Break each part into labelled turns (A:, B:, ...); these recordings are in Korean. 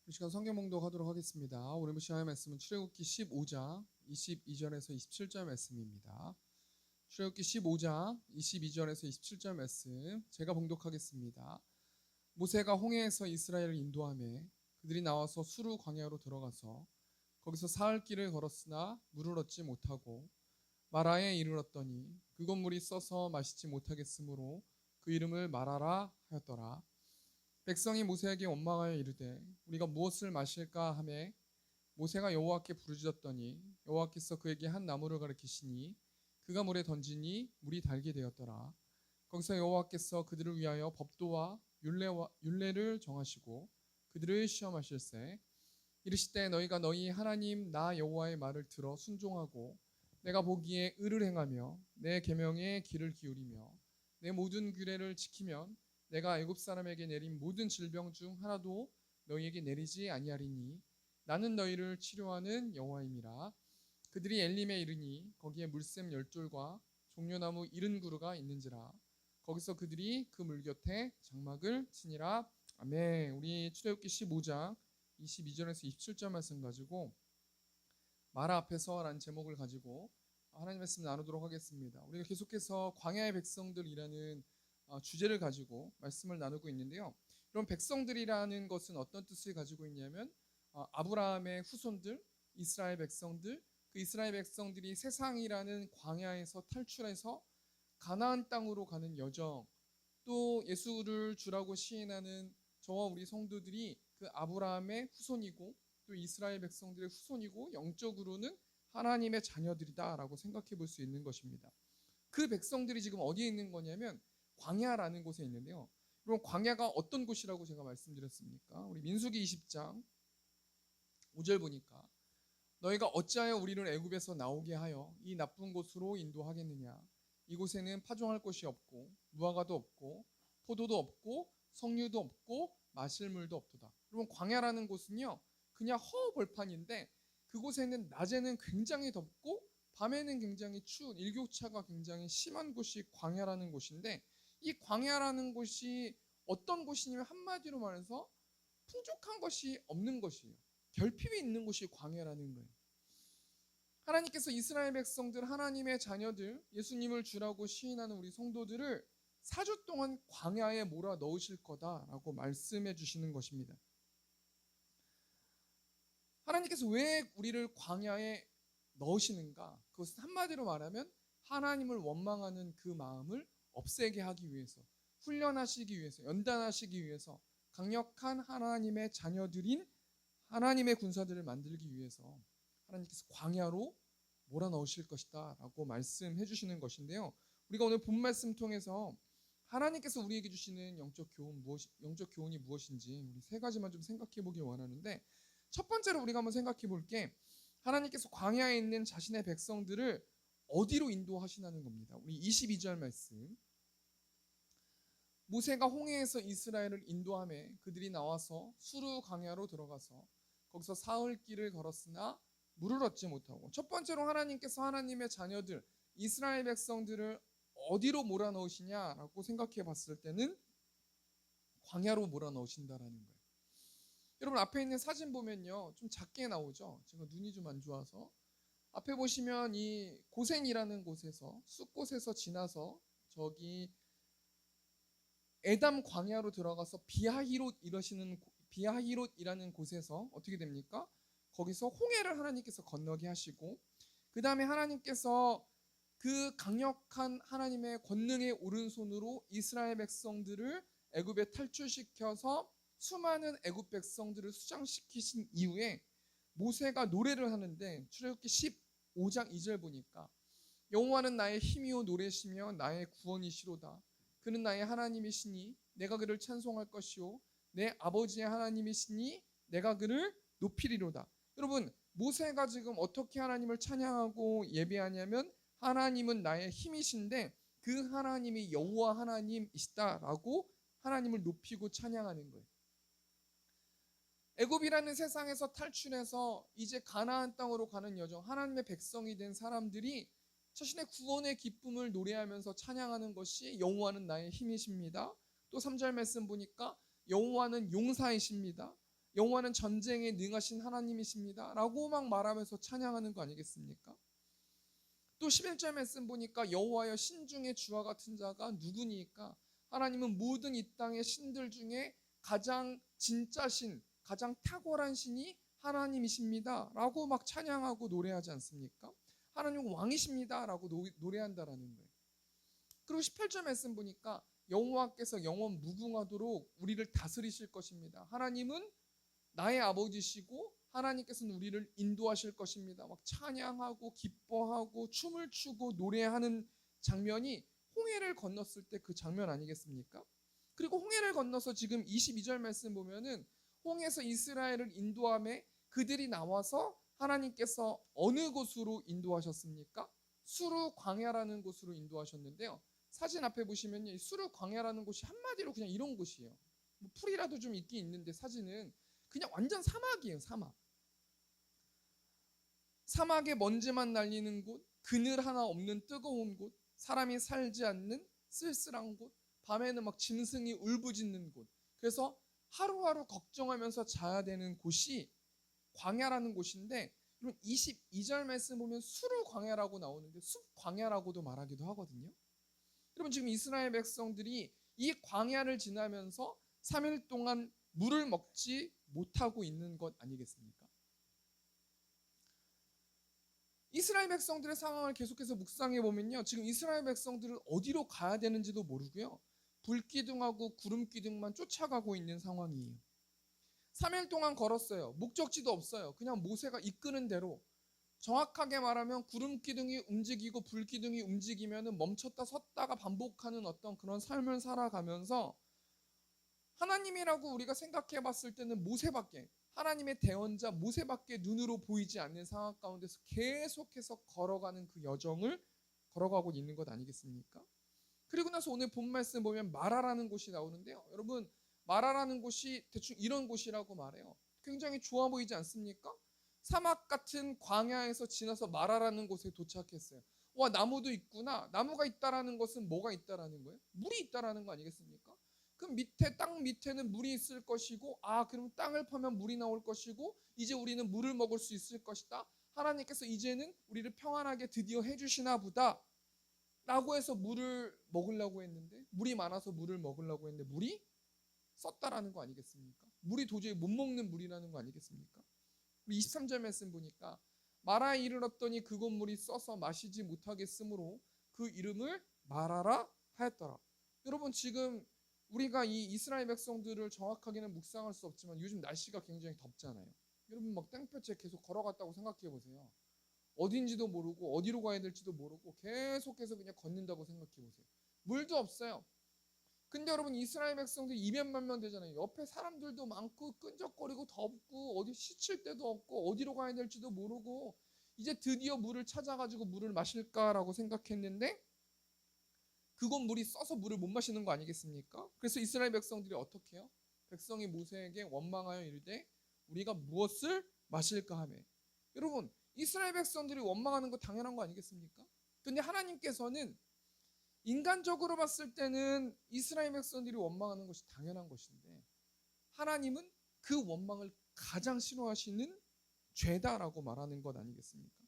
A: 이 시간 성경 봉독하도록 하겠습니다. 오늘 시간의 말씀은 출애굽기 15장 22절에서 27절 말씀입니다. 출애굽기 15장 22절에서 27절 말씀 제가 봉독하겠습니다. 모세가 홍해에서 이스라엘을 인도하매 그들이 나와서 수르 광야로 들어가서 거기서 사흘 길을 걸었으나 물을 얻지 못하고 마라에 이르렀더니 그곳 물이 써서 마시지 못하겠으므로 그 이름을 마라라 하였더라. 백성이 모세에게 원망하여 이르되 우리가 무엇을 마실까 하매 모세가 여호와께 부르짖었더니 여호와께서 그에게 한 나무를 가리키시니 그가 물에 던지니 물이 달게 되었더라. 거기서 여호와께서 그들을 위하여 법도와 율례를 정하시고 그들을 시험하실세 이르시되 너희가 너희 하나님 나 여호와의 말을 들어 순종하고 내가 보기에 의를 행하며 내 계명에 귀를 기울이며 내 모든 규례를 지키면 내가 애굽 사람에게 내린 모든 질병 중 하나도 너희에게 내리지 아니하리니 나는 너희를 치료하는 여호와임이라. 그들이 엘림에 이르니 거기에 물샘 10돌과 종려나무 70그루가 있는지라. 거기서 그들이 그 물 곁에 장막을 치니라. 아멘. 우리 출애굽기 15장 22절에서 27절 말씀 가지고 마라 앞에서라는 제목을 가지고 하나님 말씀 나누도록 하겠습니다. 우리가 계속해서 광야의 백성들이라는 주제를 가지고 말씀을 나누고 있는데요. 이런 백성들이라는 것은 어떤 뜻을 가지고 있냐면 아브라함의 후손들, 이스라엘 백성들, 그 이스라엘 백성들이 세상이라는 광야에서 탈출해서 가나안 땅으로 가는 여정, 또 예수를 주라고 시인하는 저와 우리 성도들이 그 아브라함의 후손이고 또 이스라엘 백성들의 후손이고 영적으로는 하나님의 자녀들이다라고 생각해 볼 수 있는 것입니다. 그 백성들이 지금 어디에 있는 거냐면 광야라는 곳에 있는데요. 그럼 광야가 어떤 곳이라고 제가 말씀드렸습니까? 우리 민수기 20장 5절 보니까 너희가 어찌하여 우리를 애굽에서 나오게 하여 이 나쁜 곳으로 인도하겠느냐. 이곳에는 파종할 곳이 없고 무화과도 없고 포도도 없고 석류도 없고 마실 물도 없도다. 그러면 광야라는 곳은요 그냥 허허벌판인데 그곳에는 낮에는 굉장히 덥고 밤에는 굉장히 추운 일교차가 굉장히 심한 곳이 광야라는 곳인데 이 광야라는 곳이 어떤 곳이냐면 한마디로 말해서 풍족한 것이 없는 것이에요. 결핍이 있는 곳이 광야라는 거예요. 하나님께서 이스라엘 백성들, 하나님의 자녀들, 예수님을 주라고 시인하는 우리 성도들을 4주 동안 광야에 몰아 넣으실 거다라고 말씀해 주시는 것입니다. 하나님께서 왜 우리를 광야에 넣으시는가? 그것은 한마디로 말하면 하나님을 원망하는 그 마음을 없애게 하기 위해서, 훈련하시기 위해서, 연단하시기 위해서 강력한 하나님의 자녀들인 하나님의 군사들을 만들기 위해서 하나님께서 광야로 몰아넣으실 것이다 라고 말씀해 주시는 것인데요. 우리가 오늘 본 말씀 통해서 하나님께서 우리에게 주시는 영적 교훈이 무엇인지 우리 세 가지만 좀 생각해 보기 원하는데, 첫 번째로 우리가 한번 생각해 볼게, 하나님께서 광야에 있는 자신의 백성들을 어디로 인도하시나는 겁니다. 우리 22절 말씀, 모세가 홍해에서 이스라엘을 인도하매 그들이 나와서 수르 광야로 들어가서 거기서 사흘 길을 걸었으나 물을 얻지 못하고, 첫 번째로 하나님께서 하나님의 자녀들 이스라엘 백성들을 어디로 몰아넣으시냐라고 생각해 봤을 때는 광야로 몰아넣으신다라는 거예요. 여러분 앞에 있는 사진 보면요 좀 작게 나오죠. 제가 눈이 좀 안 좋아서 앞에 보시면 이 고센이라는 곳에서 숲곳에서 지나서 저기 에담 광야로 들어가서 비하히롯이라는 곳에서 어떻게 됩니까? 거기서 홍해를 하나님께서 건너게 하시고, 그 다음에 하나님께서 그 강력한 하나님의 권능의 오른손으로 이스라엘 백성들을 애굽에 탈출시켜서 수많은 애굽 백성들을 수장시키신 이후에 모세가 노래를 하는데, 출애굽기 15장 2절 보니까 여호와는 나의 힘이요 노래시며 나의 구원이시로다. 그는 나의 하나님이시니 내가 그를 찬송할 것이요 내 아버지의 하나님이시니 내가 그를 높이리로다. 여러분 모세가 지금 어떻게 하나님을 찬양하고 예배하냐면 하나님은 나의 힘이신데 그 하나님이 여호와 하나님이시다라고 하나님을 높이고 찬양하는 거예요. 애굽이라는 세상에서 탈출해서 이제 가나안 땅으로 가는 여정, 하나님의 백성이 된 사람들이 자신의 구원의 기쁨을 노래하면서 찬양하는 것이 여호와는 나의 힘이십니다. 또 3절 말씀 보니까 여호와는 용사이십니다. 여호와는 전쟁에 능하신 하나님이십니다. 라고 막 말하면서 찬양하는 거 아니겠습니까? 또 11절 말씀 보니까 여호와여 신중의 주와 같은 자가 누구니까? 하나님은 모든 이 땅의 신들 중에 가장 진짜 신, 가장 탁월한 신이 하나님이십니다. 라고 막 찬양하고 노래하지 않습니까? 하나님은 왕이십니다. 라고 노래한다라는 거예요. 그리고 18절 말씀 보니까 여호와께서 영원 무궁하도록 우리를 다스리실 것입니다. 하나님은 나의 아버지시고 하나님께서는 우리를 인도하실 것입니다. 막 찬양하고 기뻐하고 춤을 추고 노래하는 장면이 홍해를 건넜을 때 그 장면 아니겠습니까? 그리고 홍해를 건너서 지금 22절 말씀 보면은 홍해에서 이스라엘을 인도함에 그들이 나와서 하나님께서 어느 곳으로 인도하셨습니까? 수르 광야라는 곳으로 인도하셨는데요. 사진 앞에 보시면요, 이 수르 광야라는 곳이 한마디로 그냥 이런 곳이에요. 뭐 풀이라도 좀 있긴 있는데 사진은 그냥 완전 사막이에요. 사막. 사막에 먼지만 날리는 곳, 그늘 하나 없는 뜨거운 곳, 사람이 살지 않는 쓸쓸한 곳, 밤에는 막 짐승이 울부짖는 곳. 그래서 하루하루 걱정하면서 자야 되는 곳이 광야라는 곳인데, 22절 말씀 보면 수르 광야라고 나오는데 숲 광야라고도 말하기도 하거든요. 여러분, 지금 이스라엘 백성들이 이 광야를 지나면서 3일 동안 물을 먹지 못하고 있는 것 아니겠습니까? 이스라엘 백성들의 상황을 계속해서 묵상해 보면요, 지금 이스라엘 백성들은 어디로 가야 되는지도 모르고요, 불기둥하고 구름기둥만 쫓아가고 있는 상황이에요. 3일 동안 걸었어요. 목적지도 없어요. 그냥 모세가 이끄는 대로, 정확하게 말하면 구름기둥이 움직이고 불기둥이 움직이면 멈췄다 섰다가 반복하는 어떤 그런 삶을 살아가면서 하나님이라고 우리가 생각해 봤을 때는 모세밖에, 하나님의 대언자 모세밖에 눈으로 보이지 않는 상황 가운데서 계속해서 걸어가는 그 여정을 걸어가고 있는 것 아니겠습니까? 그리고 나서 오늘 본 말씀 보면 마라라는 곳이 나오는데요. 여러분, 마라라는 곳이 대충 이런 곳이라고 말해요. 굉장히 좋아 보이지 않습니까? 사막 같은 광야에서 지나서 마라라는 곳에 도착했어요. 와, 나무도 있구나. 나무가 있다라는 것은 뭐가 있다라는 거예요? 물이 있다라는 거 아니겠습니까? 그럼 땅 밑에는 물이 있을 것이고, 그럼 땅을 파면 물이 나올 것이고, 이제 우리는 물을 먹을 수 있을 것이다. 하나님께서 이제는 우리를 평안하게 드디어 해주시나 보다 라고 해서 물을 먹으려고 했는데, 물이 많아서 물을 먹으려고 했는데 물이 썼다라는 거 아니겠습니까? 물이 도저히 못 먹는 물이라는 거 아니겠습니까? 우리 23절 말씀 보니까 마라에 이르렀더니 그곳 물이 써서 마시지 못하겠으므로 그 이름을 마라라 하였더라. 여러분, 지금 우리가 이 이스라엘 백성들을 정확하게는 묵상할 수 없지만 요즘 날씨가 굉장히 덥잖아요. 여러분, 막 땡볕에 계속 걸어갔다고 생각해 보세요. 어딘지도 모르고 어디로 가야 될지도 모르고 계속해서 그냥 걷는다고 생각해 보세요. 물도 없어요. 근데 여러분, 이스라엘 백성들 200만 명 되잖아요. 옆에 사람들도 많고 끈적거리고 덥고 어디 씻을 데도 없고 어디로 가야 될지도 모르고 이제 드디어 물을 찾아가지고 물을 마실까라고 생각했는데 그곳 물이 써서 물을 못 마시는 거 아니겠습니까? 그래서 이스라엘 백성들이 어떻게 해요? 백성이 모세에게 원망하여 이르되 우리가 무엇을 마실까 하며. 여러분, 이스라엘 백성들이 원망하는 거 당연한 거 아니겠습니까? 근데 하나님께서는 인간적으로 봤을 때는 이스라엘 백성들이 원망하는 것이 당연한 것인데 하나님은 그 원망을 가장 싫어하시는 죄다라고 말하는 것 아니겠습니까?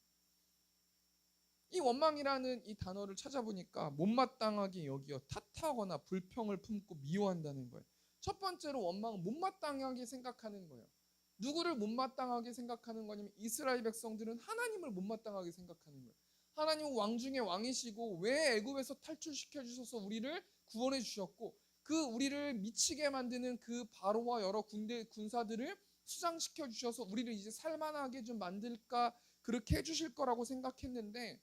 A: 이 원망이라는 이 단어를 찾아보니까 못마땅하게 여기어 탓하거나 불평을 품고 미워한다는 거예요. 첫 번째로 원망은 못마땅하게 생각하는 거예요. 누구를 못마땅하게 생각하는 거냐면 이스라엘 백성들은 하나님을 못마땅하게 생각하는 거예요. 하나님은 왕 중에 왕이시고 왜 애굽에서 탈출시켜 주셔서 우리를 구원해 주셨고 그 우리를 미치게 만드는 그 바로와 여러 군사들을 수장시켜 주셔서 우리를 이제 살만하게 좀 만들까 그렇게 해주실 거라고 생각했는데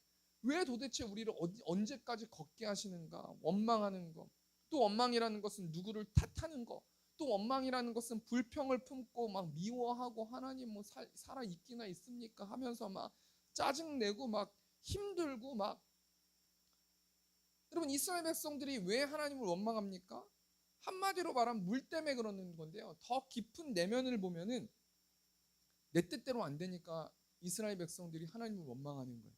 A: 왜 도대체 우리를 언제까지 걷게 하시는가? 원망하는 거. 또 원망이라는 것은 누구를 탓하는 거. 또 원망이라는 것은 불평을 품고 막 미워하고 하나님 뭐 살아 있기나 있습니까 하면서 막 짜증내고 막 힘들고 막. 여러분, 이스라엘 백성들이 왜 하나님을 원망합니까? 한마디로 말하면 물 때문에 그러는 건데요. 더 깊은 내면을 보면은 내 뜻대로 안 되니까 이스라엘 백성들이 하나님을 원망하는 거예요.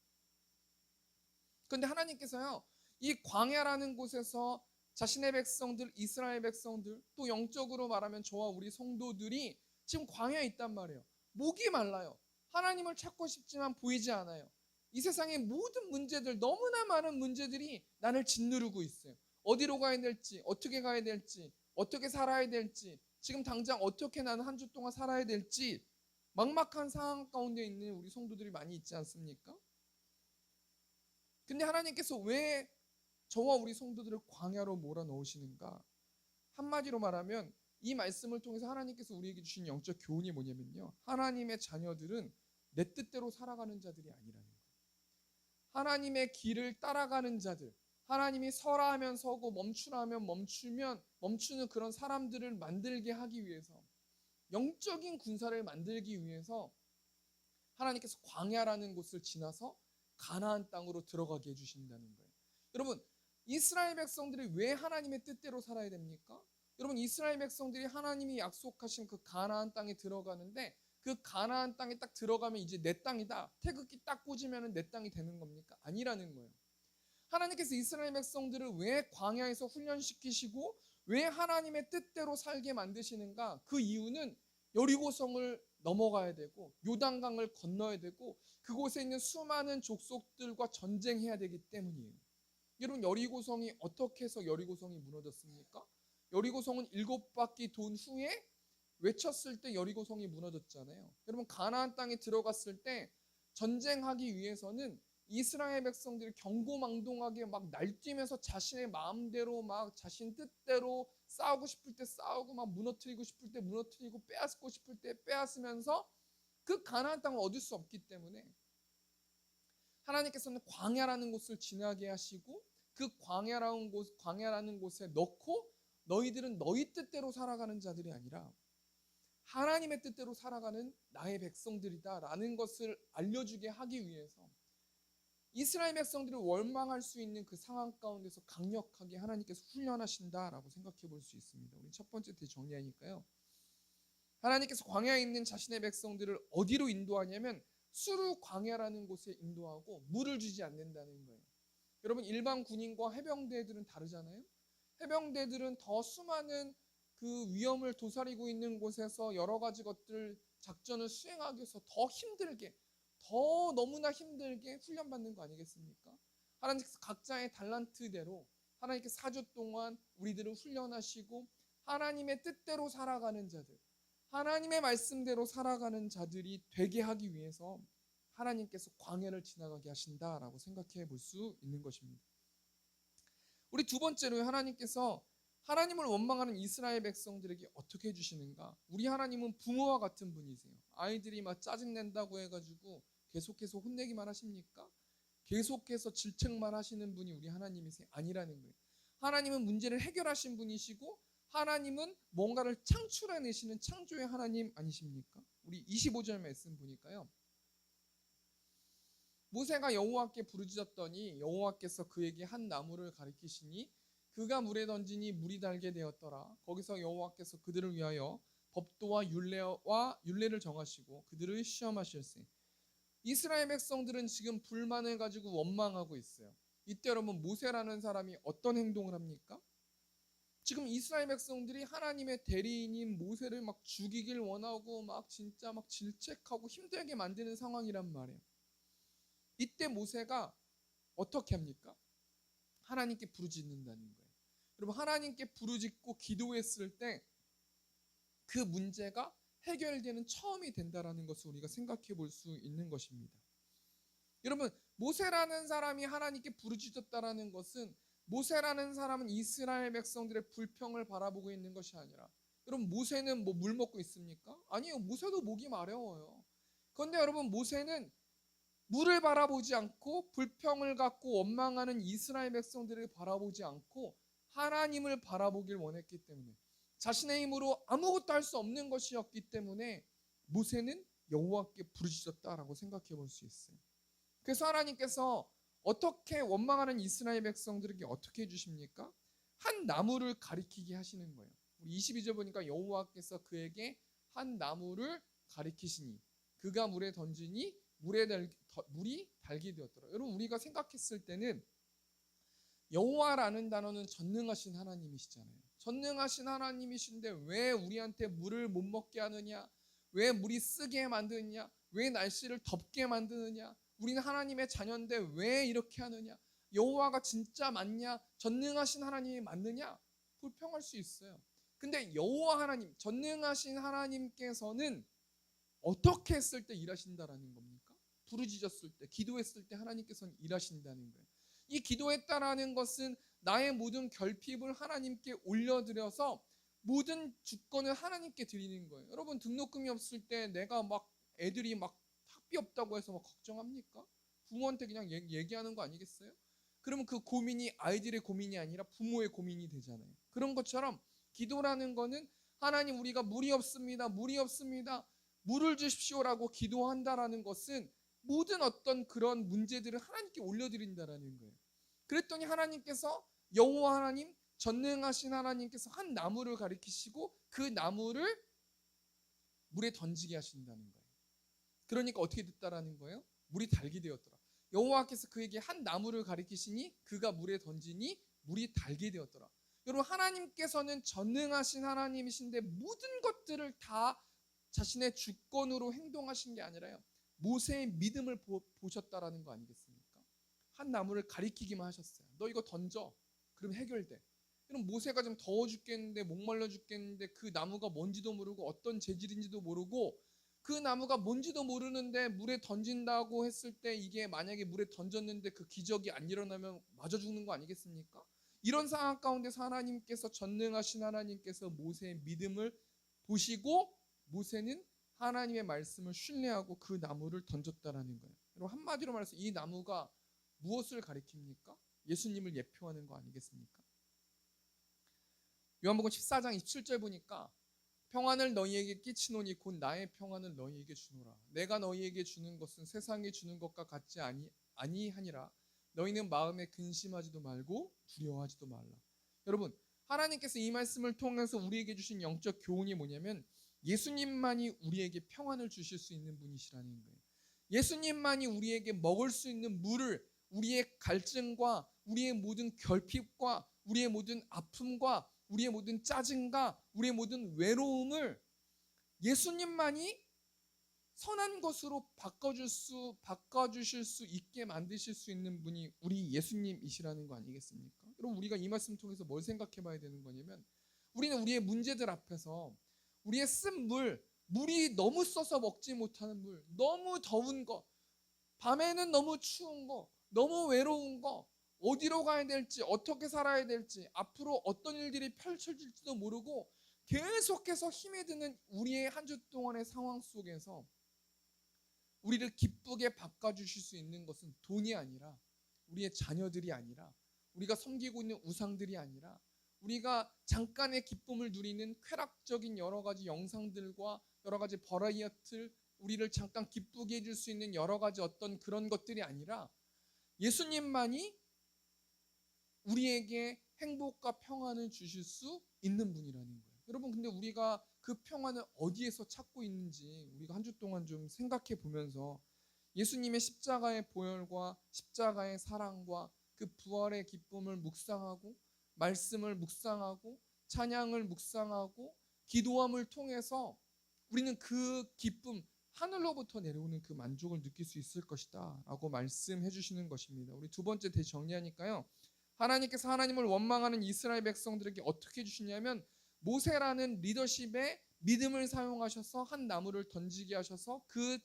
A: 그런데 하나님께서요, 이 광야라는 곳에서 자신의 백성들, 이스라엘 백성들, 또 영적으로 말하면 저와 우리 성도들이 지금 광야에 있단 말이에요. 목이 말라요. 하나님을 찾고 싶지만 보이지 않아요. 이 세상의 모든 문제들, 너무나 많은 문제들이 나를 짓누르고 있어요. 어디로 가야 될지, 어떻게 가야 될지, 어떻게 살아야 될지, 지금 당장 어떻게 나는 한 주 동안 살아야 될지 막막한 상황 가운데 있는 우리 성도들이 많이 있지 않습니까? 근데 하나님께서 왜 저와 우리 성도들을 광야로 몰아넣으시는가? 한마디로 말하면 이 말씀을 통해서 하나님께서 우리에게 주신 영적 교훈이 뭐냐면요, 하나님의 자녀들은 내 뜻대로 살아가는 자들이 아니라는 거예요. 하나님의 길을 따라가는 자들, 하나님이 서라 하면 서고 멈추라 하면 멈추는 그런 사람들을 만들게 하기 위해서, 영적인 군사를 만들기 위해서 하나님께서 광야라는 곳을 지나서 가나안 땅으로 들어가게 해주신다는 거예요. 여러분, 이스라엘 백성들이 왜 하나님의 뜻대로 살아야 됩니까? 여러분, 이스라엘 백성들이 하나님이 약속하신 그 가나안 땅에 들어가는데, 그 가나안 땅에 딱 들어가면 이제 내 땅이다, 태극기 딱 꽂으면 내 땅이 되는 겁니까? 아니라는 거예요. 하나님께서 이스라엘 백성들을 왜 광야에서 훈련시키시고 왜 하나님의 뜻대로 살게 만드시는가? 그 이유는 여리고성을 넘어가야 되고 요단강을 건너야 되고 그곳에 있는 수많은 족속들과 전쟁해야 되기 때문이에요. 여러분, 여리고성이 어떻게 해서 여리고성이 무너졌습니까? 여리고성은 7바퀴 돈 후에 외쳤을 때 여리고성이 무너졌잖아요. 여러분, 가나안 땅에 들어갔을 때 전쟁하기 위해서는 이스라엘 백성들이 경고망동하게 막 날뛰면서 자신의 마음대로 막 자신 뜻대로 싸우고 싶을 때 싸우고 막 무너뜨리고 싶을 때 무너뜨리고 빼앗고 싶을 때 빼앗으면서 그 가나안 땅을 얻을 수 없기 때문에 하나님께서는 광야라는 곳을 지나게 하시고 그 광야라는 곳에 넣고 너희들은 너희 뜻대로 살아가는 자들이 아니라 하나님의 뜻대로 살아가는 나의 백성들이다라는 것을 알려주게 하기 위해서 이스라엘 백성들이 원망할 수 있는 그 상황 가운데서 강력하게 하나님께서 훈련하신다라고 생각해 볼 수 있습니다. 우리 첫 번째 정리하니까요, 하나님께서 광야에 있는 자신의 백성들을 어디로 인도하냐면 수르 광야라는 곳에 인도하고 물을 주지 않는다는 거예요. 여러분, 일반 군인과 해병대들은 다르잖아요. 해병대들은 더 수많은 그 위험을 도사리고 있는 곳에서 여러 가지 것들 작전을 수행하기 위해서 더 힘들게, 더 너무나 힘들게 훈련받는 거 아니겠습니까? 하나님께서 각자의 달란트대로 하나님께서 4주 동안 우리들을 훈련하시고 하나님의 뜻대로 살아가는 자들, 하나님의 말씀대로 살아가는 자들이 되게 하기 위해서 하나님께서 광야를 지나가게 하신다라고 생각해 볼 수 있는 것입니다. 우리 두 번째로 하나님께서 하나님을 원망하는 이스라엘 백성들에게 어떻게 해주시는가? 우리 하나님은 부모와 같은 분이세요. 아이들이 막 짜증낸다고 해가지고 계속해서 혼내기만 하십니까? 계속해서 질책만 하시는 분이 우리 하나님이세요? 아니라는 거예요. 하나님은 문제를 해결하신 분이시고 하나님은 뭔가를 창출해내시는 창조의 하나님 아니십니까? 우리 25절 말씀 보니까요, 모세가 여호와께 부르짖었더니 여호와께서 그에게 한 나무를 가리키시니 그가 물에 던지니 물이 달게 되었더라. 거기서 여호와께서 그들을 위하여 법도와 율례를 정하시고 그들을 시험하실세. 이스라엘 백성들은 지금 불만을 가지고 원망하고 있어요. 이때 여러분, 모세라는 사람이 어떤 행동을 합니까? 지금 이스라엘 백성들이 하나님의 대리인인 모세를 막 죽이길 원하고 막 진짜 막 질책하고 힘들게 만드는 상황이란 말이에요. 이때 모세가 어떻게 합니까? 하나님께 부르짖는다는 거예요. 여러분, 하나님께 부르짖고 기도했을 때 그 문제가 해결되는 처음이 된다라는 것을 우리가 생각해 볼 수 있는 것입니다. 여러분, 모세라는 사람이 하나님께 부르짖었다라는 것은 모세라는 사람은 이스라엘 백성들의 불평을 바라보고 있는 것이 아니라, 여러분, 모세는 뭐 물 먹고 있습니까? 아니요, 모세도 목이 마려워요. 그런데 여러분, 모세는 물을 바라보지 않고 불평을 갖고 원망하는 이스라엘 백성들을 바라보지 않고 하나님을 바라보길 원했기 때문에, 자신의 힘으로 아무것도 할 수 없는 것이었기 때문에 모세는 여호와께 부르짖었다라고 생각해 볼 수 있어요. 그래서 하나님께서 어떻게 원망하는 이스라엘 백성들에게 어떻게 해주십니까? 한 나무를 가리키게 하시는 거예요. 우리 22절 보니까 여호와께서 그에게 한 나무를 가리키시니 그가 물에 던지니 물이 달게 되었더라. 여러분 우리가 생각했을 때는 여호와라는 단어는 전능하신 하나님이시잖아요. 전능하신 하나님이신데 왜 우리한테 물을 못 먹게 하느냐? 왜 물이 쓰게 만드느냐? 왜 날씨를 덥게 만드느냐? 우리는 하나님의 자녀인데 왜 이렇게 하느냐? 여호와가 진짜 맞냐? 전능하신 하나님이 맞느냐? 불평할 수 있어요. 근데 여호와 하나님, 전능하신 하나님께서는 어떻게 했을 때 일하신다라는 겁니까? 부르짖었을 때, 기도했을 때 하나님께서는 일하신다는 거예요. 이 기도했다라는 것은 나의 모든 결핍을 하나님께 올려드려서 모든 주권을 하나님께 드리는 거예요. 여러분 등록금이 없을 때 내가 막 애들이 막 학비 없다고 해서 막 걱정합니까? 부모한테 그냥 얘기하는 거 아니겠어요? 그러면 그 고민이 아이들의 고민이 아니라 부모의 고민이 되잖아요. 그런 것처럼 기도라는 거는 하나님 우리가 물이 없습니다. 물이 없습니다. 물을 주십시오라고 기도한다라는 것은 모든 어떤 그런 문제들을 하나님께 올려드린다라는 거예요. 그랬더니 하나님께서 여호와 하나님 전능하신 하나님께서 한 나무를 가리키시고 그 나무를 물에 던지게 하신다는 거예요. 그러니까 어떻게 됐다라는 거예요? 물이 달게 되었더라. 여호와께서 그에게 한 나무를 가리키시니 그가 물에 던지니 물이 달게 되었더라. 여러분 하나님께서는 전능하신 하나님이신데 모든 것들을 다 자신의 주권으로 행동하신 게 아니라요. 모세의 믿음을 보셨다라는 거 아니겠습니까? 한 나무를 가리키기만 하셨어요. 너 이거 던져. 그럼 해결돼. 그럼 모세가 좀 더워 죽겠는데 목말라 죽겠는데 그 나무가 뭔지도 모르고 어떤 재질인지도 모르고 그 나무가 뭔지도 모르는데 물에 던진다고 했을 때 이게 만약에 물에 던졌는데 그 기적이 안 일어나면 맞아 죽는 거 아니겠습니까? 이런 상황 가운데서 하나님께서 전능하신 하나님께서 모세의 믿음을 보시고 모세는 하나님의 말씀을 신뢰하고 그 나무를 던졌다라는 거예요. 여러분 한마디로 말해서 이 나무가 무엇을 가리킵니까? 예수님을 예표하는 거 아니겠습니까? 요한복음 14장 27절 보니까 평안을 너희에게 끼치노니 곧 나의 평안을 너희에게 주노라. 내가 너희에게 주는 것은 세상이 주는 것과 같지 아니하니라. 너희는 마음에 근심하지도 말고 두려워하지도 말라. 여러분 하나님께서 이 말씀을 통해서 우리에게 주신 영적 교훈이 뭐냐면 예수님만이 우리에게 평안을 주실 수 있는 분이시라는 거예요. 예수님만이 우리에게 먹을 수 있는 물을 우리의 갈증과 우리의 모든 결핍과 우리의 모든 아픔과 우리의 모든 짜증과 우리의 모든 외로움을 예수님만이 선한 것으로 바꿔주실 수 있게 만드실 수 있는 분이 우리 예수님이시라는 거 아니겠습니까? 여러분 우리가 이 말씀 통해서 뭘 생각해 봐야 되는 거냐면 우리는 우리의 문제들 앞에서 우리의 쓴 물이 너무 써서 먹지 못하는 물, 너무 더운 거, 밤에는 너무 추운 거, 너무 외로운 거, 어디로 가야 될지, 어떻게 살아야 될지, 앞으로 어떤 일들이 펼쳐질지도 모르고 계속해서 힘이 드는 우리의 한 주 동안의 상황 속에서 우리를 기쁘게 바꿔주실 수 있는 것은 돈이 아니라 우리의 자녀들이 아니라 우리가 섬기고 있는 우상들이 아니라 우리가 잠깐의 기쁨을 누리는 쾌락적인 여러 가지 영상들과 여러 가지 버라이어티 우리를 잠깐 기쁘게 해줄 수 있는 여러 가지 어떤 그런 것들이 아니라 예수님만이 우리에게 행복과 평안을 주실 수 있는 분이라는 거예요. 여러분 근데 우리가 그 평안을 어디에서 찾고 있는지 우리가 한 주 동안 좀 생각해 보면서 예수님의 십자가의 보혈과 십자가의 사랑과 그 부활의 기쁨을 묵상하고 말씀을 묵상하고 찬양을 묵상하고 기도함을 통해서 우리는 그 기쁨 하늘로부터 내려오는 그 만족을 느낄 수 있을 것이다 라고 말씀해 주시는 것입니다. 우리 두 번째 대시 정리하니까요. 하나님께서 하나님을 원망하는 이스라엘 백성들에게 어떻게 주시냐면 모세라는 리더십의 믿음을 사용하셔서 한 나무를 던지게 하셔서 그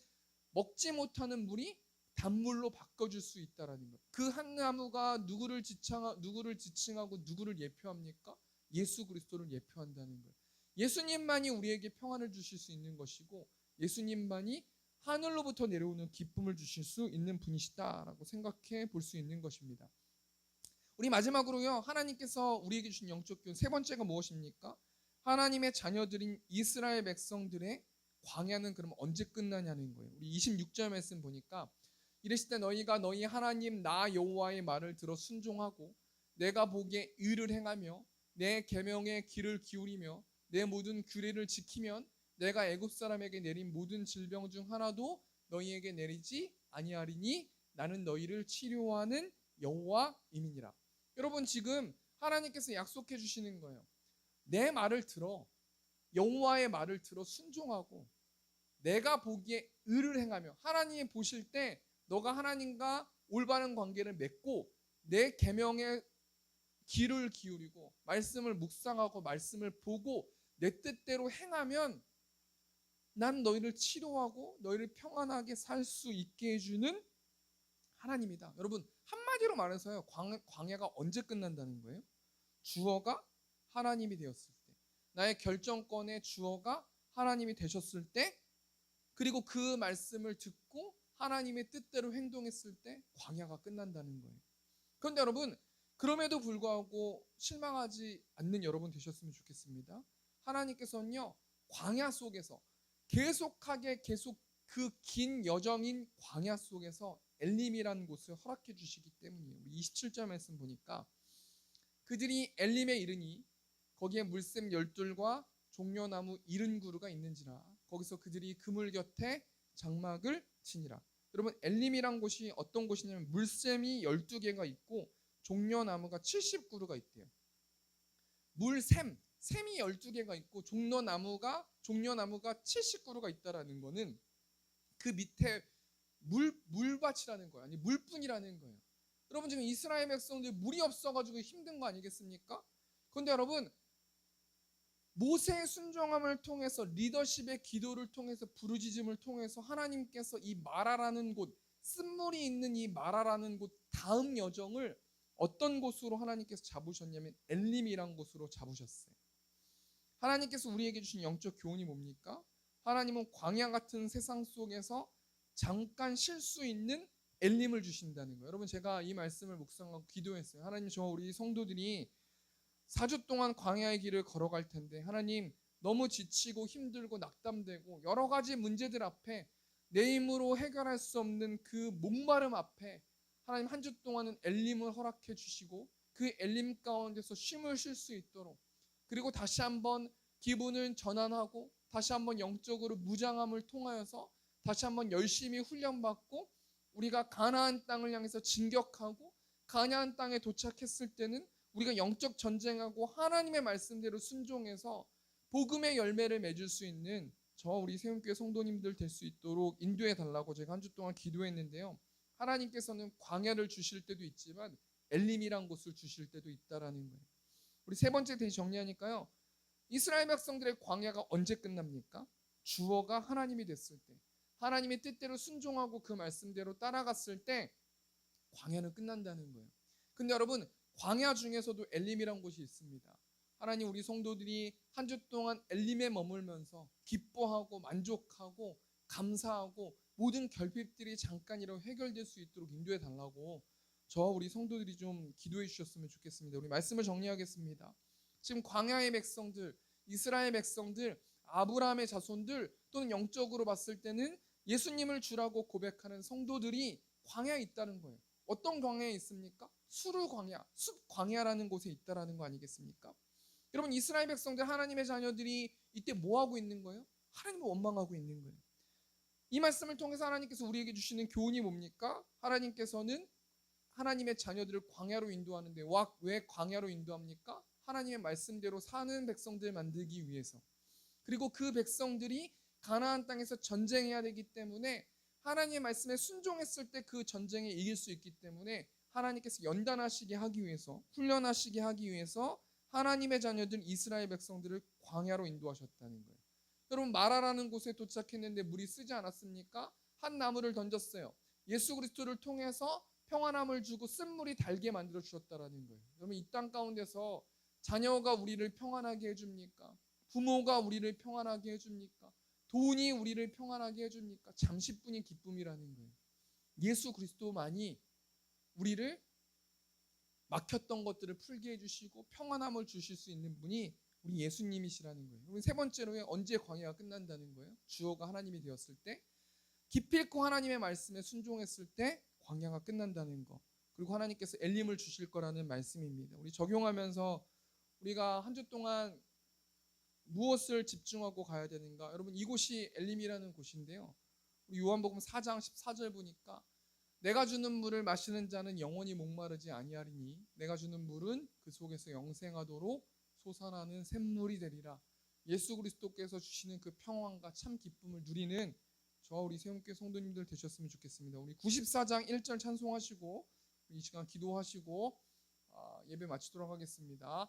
A: 먹지 못하는 물이 단물로 바꿔줄 수 있다라는 거예요. 그 한 나무가 누구를 지칭하고 누구를 예표합니까? 예수 그리스도를 예표한다는 거예요. 예수님만이 우리에게 평안을 주실 수 있는 것이고 예수님만이 하늘로부터 내려오는 기쁨을 주실 수 있는 분이시다라고 생각해 볼 수 있는 것입니다. 우리 마지막으로요. 하나님께서 우리에게 주신 영적 교훈 세 번째가 무엇입니까? 하나님의 자녀들인 이스라엘 백성들의 광야는 그럼 언제 끝나냐는 거예요. 우리 26절 말씀 보니까 이르시되 너희가 너희 하나님 나 여호와의 말을 들어 순종하고 내가 보기에 의를 행하며 내 계명에 귀를 기울이며 내 모든 규례를 지키면 내가 애굽 사람에게 내린 모든 질병 중 하나도 너희에게 내리지 아니하리니 나는 너희를 치료하는 여호와임이니라. 여러분, 지금 하나님께서 약속해 주시는 거예요. 내 말을 들어, 여호와의 말을 들어 순종하고 내가 보기에 의를 행하며, 하나님이 보실 때 너가 하나님과 올바른 관계를 맺고 내 계명에 귀를 기울이고 말씀을 묵상하고 말씀을 보고 내 뜻대로 행하면 난 너희를 치료하고 너희를 평안하게 살 수 있게 해주는 하나님이다. 여러분, 한마디로 말해서요, 광야가 언제 끝난다는 거예요? 주어가 하나님이 되었을 때, 나의 결정권의 주어가 하나님이 되셨을 때, 그리고 그 말씀을 듣고 하나님의 뜻대로 행동했을 때 광야가 끝난다는 거예요. 그런데 여러분, 그럼에도 불구하고 실망하지 않는 여러분 되셨으면 좋겠습니다. 하나님께서는요, 광야 속에서 계속하게 그 긴 여정인 광야 속에서 엘림이라는 곳을 허락해 주시기 때문이에요. 우리 27절 말씀 보니까 그들이 엘림에 이르니 거기에 물샘 12과 종려나무 70그루가 있는지라 거기서 그들이 그물 곁에 장막을 치니라. 여러분, 엘림이란 곳이 어떤 곳이냐면 물샘이 12개가 있고 종려나무가 70그루가 있대요. 샘이 12개가 있고 종려나무가 70그루가 있다라는 거는 그 밑에 물밭이라는 거예요. 아니, 물뿐이라는 거예요. 여러분, 지금 이스라엘 백성들 물이 없어가지고 힘든 거 아니겠습니까? 그런데 여러분, 모세의 순종함을 통해서, 리더십의 기도를 통해서, 부르짖음을 통해서 하나님께서 이 마라라는 곳, 쓴물이 있는 이 마라라는 곳 다음 여정을 어떤 곳으로 하나님께서 잡으셨냐면 엘림이란 곳으로 잡으셨어요. 하나님께서 우리에게 주신 영적 교훈이 뭡니까? 하나님은 광야 같은 세상 속에서 잠깐 쉴 수 있는 엘림을 주신다는 거예요. 여러분, 제가 이 말씀을 묵상하고 기도했어요. 하나님, 저 우리 성도들이 4주 동안 광야의 길을 걸어갈 텐데 하나님, 너무 지치고 힘들고 낙담되고 여러 가지 문제들 앞에 내 힘으로 해결할 수 없는 그 목마름 앞에 하나님, 한 주 동안은 엘림을 허락해 주시고 그 엘림 가운데서 쉼을 쉴 수 있도록, 그리고 다시 한번 기분을 전환하고 다시 한번 영적으로 무장함을 통하여서 다시 한번 열심히 훈련받고 우리가 가나안 땅을 향해서 진격하고 가나안 땅에 도착했을 때는 우리가 영적 전쟁하고 하나님의 말씀대로 순종해서 복음의 열매를 맺을 수 있는 저 우리 세움교회 성도님들 될 수 있도록 인도해 달라고 제가 한 주 동안 기도했는데요. 하나님께서는 광야를 주실 때도 있지만 엘림이란 곳을 주실 때도 있다라는 거예요. 우리 세 번째 대시 정리하니까요. 이스라엘 백성들의 광야가 언제 끝납니까? 주어가 하나님이 됐을 때, 하나님의 뜻대로 순종하고 그 말씀대로 따라갔을 때 광야는 끝난다는 거예요. 근데 여러분, 광야 중에서도 엘림이란 곳이 있습니다. 하나님, 우리 성도들이 한 주 동안 엘림에 머물면서 기뻐하고 만족하고 감사하고 모든 결핍들이 잠깐이라도 해결될 수 있도록 인도해 달라고 저 우리 성도들이 좀 기도해 주셨으면 좋겠습니다. 우리 말씀을 정리하겠습니다. 지금 광야의 백성들, 이스라엘 백성들, 아브라함의 자손들, 또는 영적으로 봤을 때는 예수님을 주라고 고백하는 성도들이 광야에 있다는 거예요. 어떤 광야에 있습니까? 수르 광야, 숲 광야라는 곳에 있다라는 거 아니겠습니까? 여러분, 이스라엘 백성들, 하나님의 자녀들이 이때 뭐 하고 있는 거예요? 하나님을 원망하고 있는 거예요. 이 말씀을 통해서 하나님께서 우리에게 주시는 교훈이 뭡니까? 하나님께서는 하나님의 자녀들을 광야로 인도하는데, 왜 광야로 인도합니까? 하나님의 말씀대로 사는 백성들 만들기 위해서, 그리고 그 백성들이 가나안 땅에서 전쟁해야 되기 때문에 하나님의 말씀에 순종했을 때 그 전쟁에 이길 수 있기 때문에 하나님께서 연단하시게 하기 위해서, 훈련하시게 하기 위해서 하나님의 자녀들 이스라엘 백성들을 광야로 인도하셨다는 거예요. 여러분, 마라라는 곳에 도착했는데 물이 쓰지 않았습니까? 한 나무를 던졌어요. 예수 그리스도를 통해서 평안함을 주고 쓴물이 달게 만들어 주셨다라는 거예요. 여러분, 이 땅 가운데서 자녀가 우리를 평안하게 해줍니까? 부모가 우리를 평안하게 해줍니까? 돈이 우리를 평안하게 해줍니까? 잠시뿐인 기쁨이라는 거예요. 예수 그리스도만이 우리를 막혔던 것들을 풀게 해주시고 평안함을 주실 수 있는 분이 우리 예수님이시라는 거예요. 세 번째로, 언제 광야가 끝난다는 거예요? 주어가 하나님이 되었을 때, 기필코 하나님의 말씀에 순종했을 때 광야가 끝난다는 거, 그리고 하나님께서 엘림을 주실 거라는 말씀입니다. 우리 적용하면서 우리가 한 주 동안 무엇을 집중하고 가야 되는가? 여러분, 이곳이 엘림이라는 곳인데요. 우리 요한복음 4장 14절 보니까 내가 주는 물을 마시는 자는 영원히 목마르지 아니하리니 내가 주는 물은 그 속에서 영생하도록 솟아나는 샘물이 되리라. 예수 그리스도께서 주시는 그 평안과 참 기쁨을 누리는 저와 우리 세움교회 성도님들 되셨으면 좋겠습니다. 우리 94장 1절 찬송하시고 이 시간 기도하시고 예배 마치도록 하겠습니다.